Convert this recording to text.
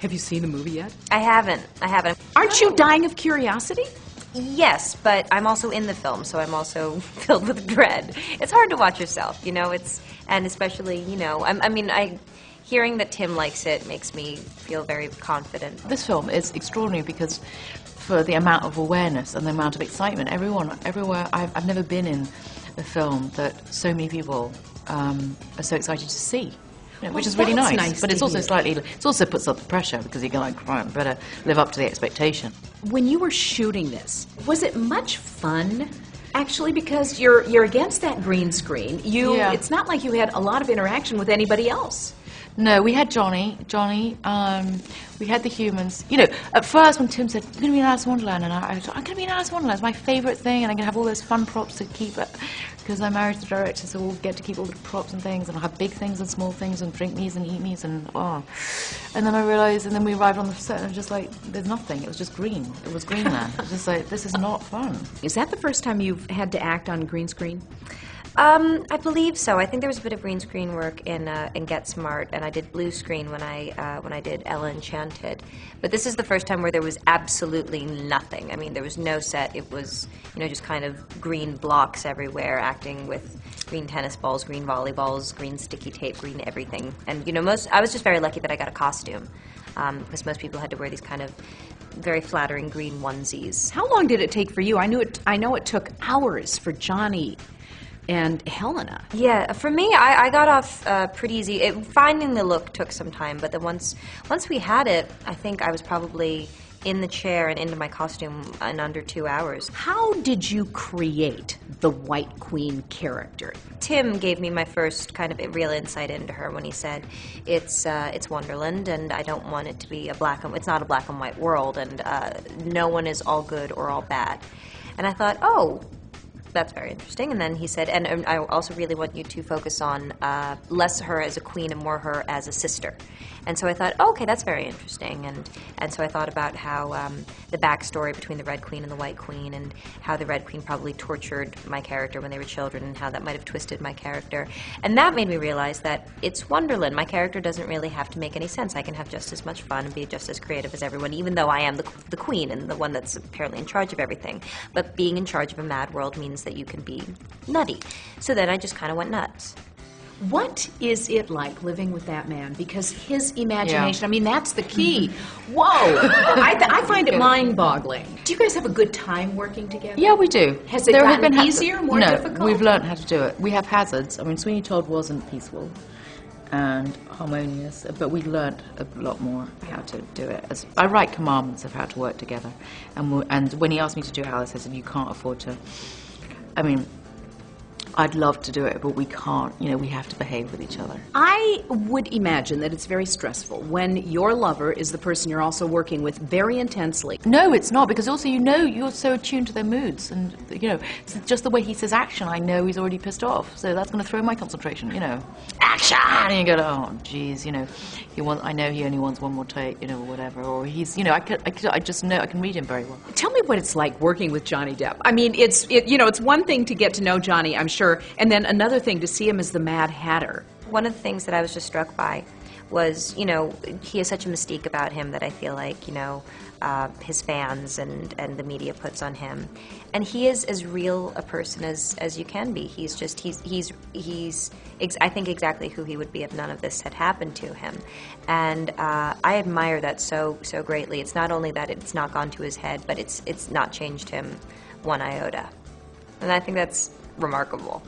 Have you seen the movie yet? I haven't. Aren't you dying of curiosity? Yes, but I'm also in the film, so I'm also filled with dread. It's hard to watch yourself, you know, and especially, you know, hearing that Tim likes it makes me feel very confident. This film is extraordinary because for the amount of awareness and the amount of excitement, everywhere, I've never been in a film that so many people are so excited to see. Which is really nice, but it's also it also puts up the pressure because you're like, right, better live up to the expectation. When you were shooting this, was it much fun? Actually, because you're against that green screen. It's not like you had a lot of interaction with anybody else. No, we had Johnny, we had the humans. You know, at first when Tim said, "You're going to be in Alice in Wonderland," and I thought, "I'm going to be in Alice in Wonderland. It's my favourite thing, and I'm going to have all those fun props to keep it." Because I'm married to the director, so we'll get to keep all the props and things, and I'll have big things and small things, and drink me's and eat me's, and oh. And then I realised, and then we arrived on the set, and it was just like, there's nothing. It was just green. It was Greenland. It was just like, this is not fun. Is that the first time you've had to act on green screen? I believe so. I think there was a bit of green screen work in Get Smart, and I did blue screen when I did Ella Enchanted. But this is the first time where there was absolutely nothing. I mean, there was no set. It was, you know, just kind of green blocks everywhere, acting with green tennis balls, green volleyballs, green sticky tape, green everything. And, you know, I was just very lucky that I got a costume, because most people had to wear these kind of very flattering green onesies. How long did it take for you? I know it took hours for Johnny and Helena. Yeah, for me, I got off pretty easy. Finding the look took some time, but then once we had it, I think I was probably in the chair and into my costume in under 2 hours. How did you create the White Queen character? Tim gave me my first kind of real insight into her when he said, it's Wonderland, and I don't want it to be it's not a black and white world, and no one is all good or all bad. And I thought, oh, that's very interesting. And then he said, and I also really want you to focus on less her as a queen and more her as a sister. And so I thought, oh, okay, that's very interesting. And so I thought about how the backstory between the Red Queen and the White Queen, and how the Red Queen probably tortured my character when they were children, and how that might have twisted my character. And that made me realize that it's Wonderland. My character doesn't really have to make any sense. I can have just as much fun and be just as creative as everyone, even though I am the queen and the one that's apparently in charge of everything. But being in charge of a mad world means that you can be nutty. So then I just kind of went nuts. What is it like living with that man? Because his imagination, I mean, that's the key. Whoa! I find it mind-boggling. Do you guys have a good time working together? Yeah, we do. Has it gotten easier, more difficult? No, we've learned how to do it. We have hazards. I mean, Sweeney Todd wasn't peaceful and harmonious, but we learned a lot more how to do it. I write commandments of how to work together. And when he asked me to do Alice, I said, you can't afford to... I mean, I'd love to do it, but we can't. You know, we have to behave with each other. I would imagine that it's very stressful when your lover is the person you're also working with very intensely. No, it's not, because also, you know, you're so attuned to their moods, and, you know, it's just the way he says action, I know he's already pissed off, so that's going to throw my concentration, you know. Action! And you go, oh, geez, you know, I know he only wants one more take, you know, or whatever, or he's, you know, I just know, I can read him very well. Tell me what it's like working with Johnny Depp. I mean, you know, it's one thing to get to know Johnny, I'm sure, and then another thing to see him as the Mad Hatter. One of the things that I was just struck by was, you know, he has such a mystique about him that I feel like, you know, his fans and the media puts on him. And he is as real a person as you can be. He's I think exactly who he would be if none of this had happened to him. And I admire that so greatly. It's not only that it's not gone to his head, but it's not changed him one iota. And I think that's remarkable.